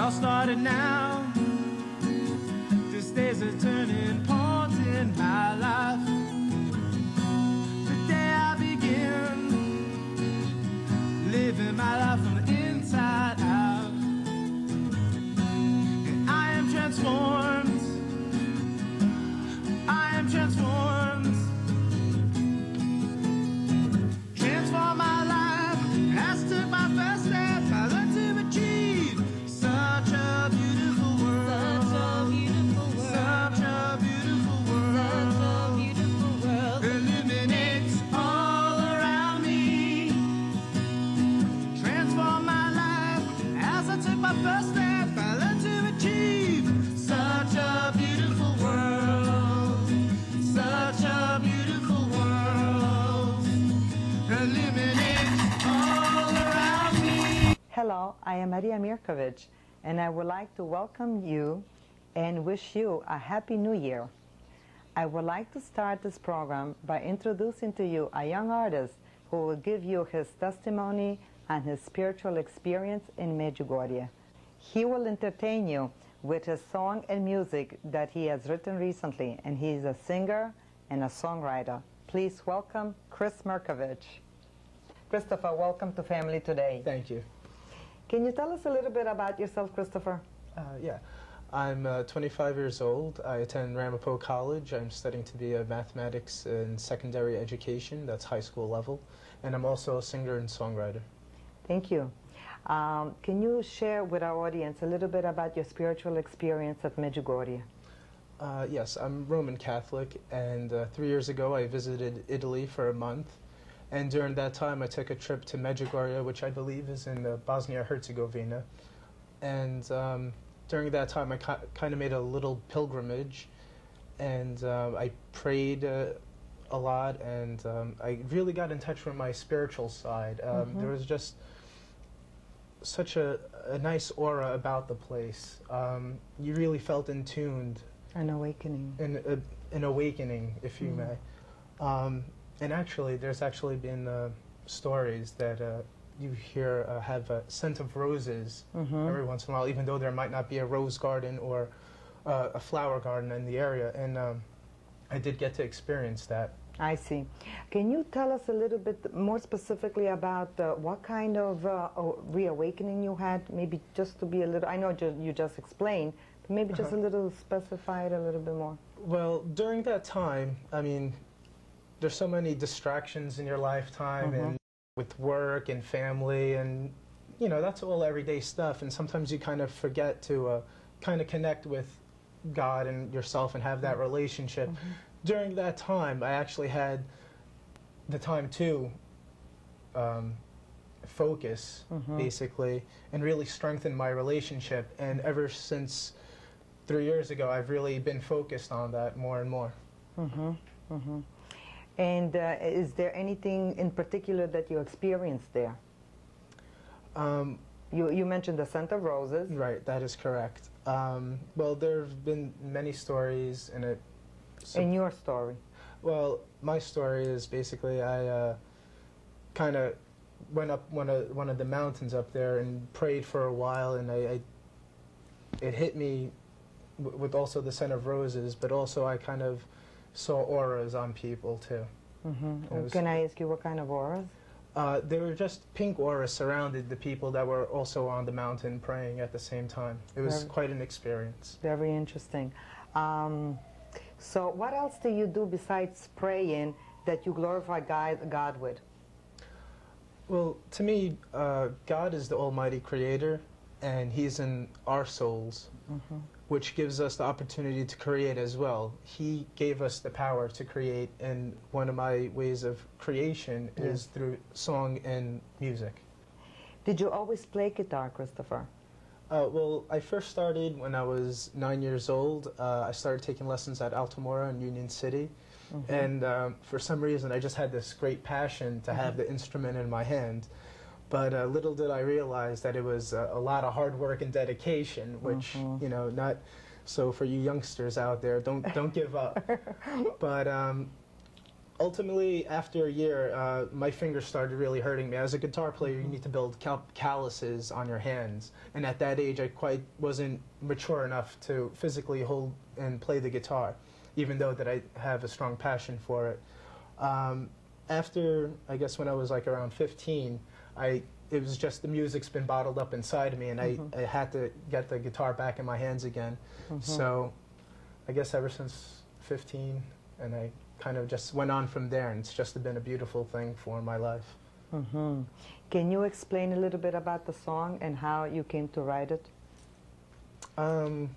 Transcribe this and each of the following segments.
all started now. This day's a turning point in my life. Today I begin living my life from the inside out. And I am transformed. I am transformed. Transform my life. Has took my first step. I learned to achieve such a beautiful world. Such a beautiful world. Such a beautiful world. Such a beautiful world. Illuminates all around me. Transform my life. As I took my first step, I learned to achieve such a beautiful world. Such a beautiful world. Illuminates all around me. Hello, I am Maria Mirkovich, and I would like to welcome you and wish you a Happy New Year. I would like to start this program by introducing to you a young artist who will give you his testimony and his spiritual experience in Medjugorje. He will entertain you with his song and music that he has written recently, and he is a singer and a songwriter. Please welcome Chris Mirkovich. Christopher, welcome to Family Today. Thank you. Can you tell us a little bit about yourself, Christopher? Yeah, I'm 25 years old. I attend Ramapo College. I'm studying to be a mathematics and secondary education. That's high school level. And I'm also a singer and songwriter. Thank you. Can you share with our audience a little bit about your spiritual experience at Medjugorje? Yes, I'm Roman Catholic, and 3 years ago I visited Italy for a month. And during that time I took a trip to Medjugorje, which I believe is in Bosnia-Herzegovina. And during that time I kind of made a little pilgrimage, and I prayed a lot, and I really got in touch with my spiritual side. There was just such a nice aura about the place. You really felt in tuned. An awakening. An awakening, if you may. And actually, there's actually been stories that you hear have a scent of roses every once in a while, even though there might not be a rose garden or a flower garden in the area. And I did get to experience that. I see. Can you tell us a little bit more specifically about what kind of reawakening you had? Maybe just to be a little, I know you just explained, but maybe just a little specified a little bit more. Well, during that time, I mean, there's so many distractions in your lifetime, and with work and family, and you know, that's all everyday stuff, and sometimes you kind of forget to kind of connect with God and yourself and have that relationship. During that time, I actually had the time to focus, basically, and really strengthen my relationship. And ever since 3 years ago, I've really been focused on that more and more. And is there anything in particular that you experienced there? You mentioned the scent of roses. Right, that is correct. Well, there have been many stories in it. In your story? Well, my story is basically I kind of went up one of the mountains up there and prayed for a while, and it hit me with also the scent of roses, but also I kind of saw auras on people too. Can I ask you what kind of auras? They were just pink auras surrounded the people that were also on the mountain praying at the same time. It was quite an experience. Very interesting. So what else do you do besides praying that you glorify God with? Well, to me, God is the Almighty Creator, and He's in our souls, which gives us the opportunity to create as well. He gave us the power to create, and one of my ways of creation is through song and music. Did you always play guitar, Christopher? Well, I first started when I was 9 years old. I started taking lessons at Altamora in Union City. And for some reason, I just had this great passion to have the instrument in my hand. But little did I realize that it was a lot of hard work and dedication, which, you know, not so for you youngsters out there, don't give up. But ultimately, after a year, my fingers started really hurting me. As a guitar player, you need to build calluses on your hands. And at that age, I quite wasn't mature enough to physically hold and play the guitar, even though that I have a strong passion for it. After, I guess when I was like around 15, it was just the music's been bottled up inside of me, and I had to get the guitar back in my hands again. So I guess ever since 15, and I kind of just went on from there, and it's just been a beautiful thing for my life. Can you explain a little bit about the song and how you came to write it? Well,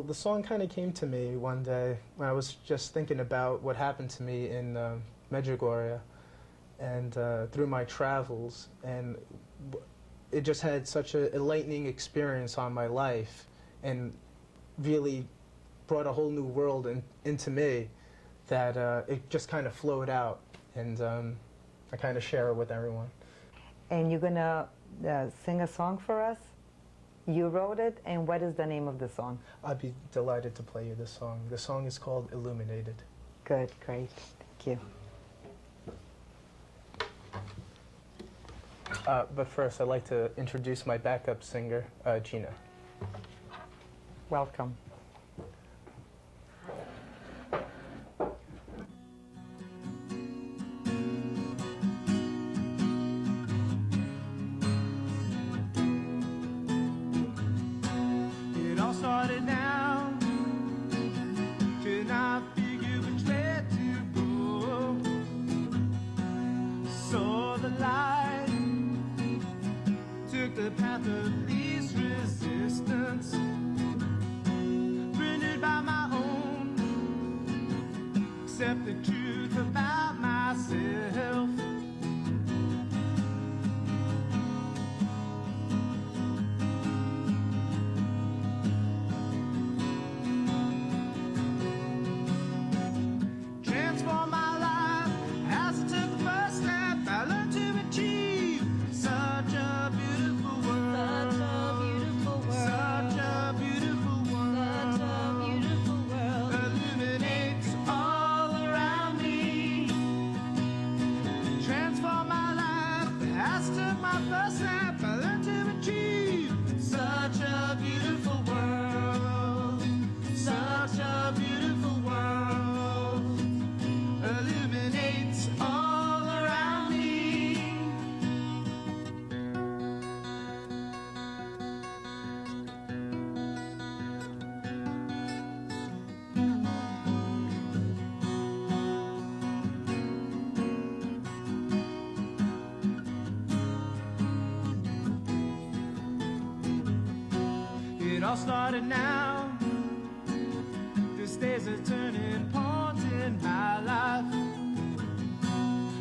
the song kind of came to me one day when I was just thinking about what happened to me in Medjugorje and through my travels, and it just had such a enlightening experience on my life and really brought a whole new world into me that it just kind of flowed out, and I kind of share it with everyone. And you're going to sing a song for us? You wrote it, and what is the name of the song? I'd be delighted to play you this song. The song is called Illuminated. Good, great. Thank you. But first, I'd like to introduce my backup singer, Gina. Welcome. It all started now. Could not figure which way to go. Saw the light, took the path of least resistance, rendered by my own, accept the truth about myself. Transform my life as I took the first step. I learned to achieve such a beautiful world. Such a beautiful world. Such a beautiful world. Such a beautiful world. Illuminates all around me. Transform my life as I took my first step. I learned to achieve such a beautiful world. Such a beautiful world. Illuminates all around me. It all started now. This day's a turning point in my life.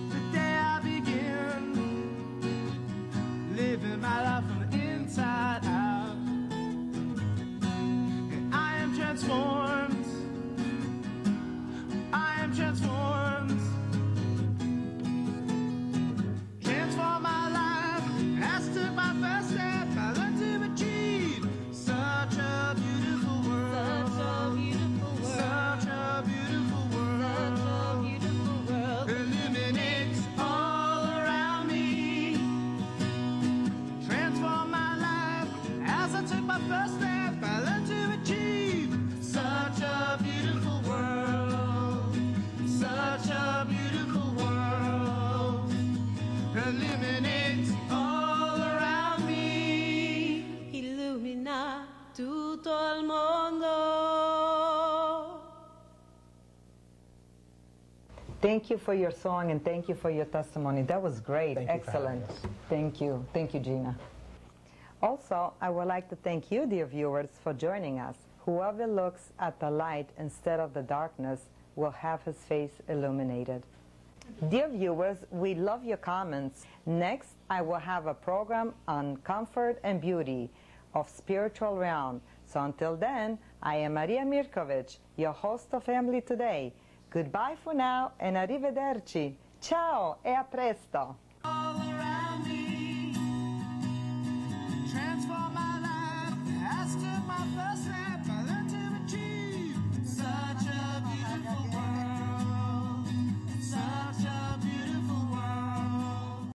The day I begin living my life from the inside out, and I am transformed. I am transformed. Transform my life as I took my first step. I learned to achieve such a beautiful world. Such a beautiful world. Such a beautiful world. Such a beautiful world. Illuminates all around me. Transform my life as I took my first step. I learned to achieve such a beautiful world. Such a beautiful world. Illuminates all around me. Illumina tutto il mondo. Thank you for your song, and thank you for your testimony. That was great. Thank you for having Excellent. us. Thank you. Thank you, Gina. Also, I would like to thank you, dear viewers, for joining us. Whoever looks at the light instead of the darkness will have his face illuminated. Dear viewers, we love your comments. Next, I will have a program on comfort and beauty of spiritual realm. So until then, I am Maria Mirkovich, your host of Family Today. Goodbye for now and arrivederci. Ciao e a presto.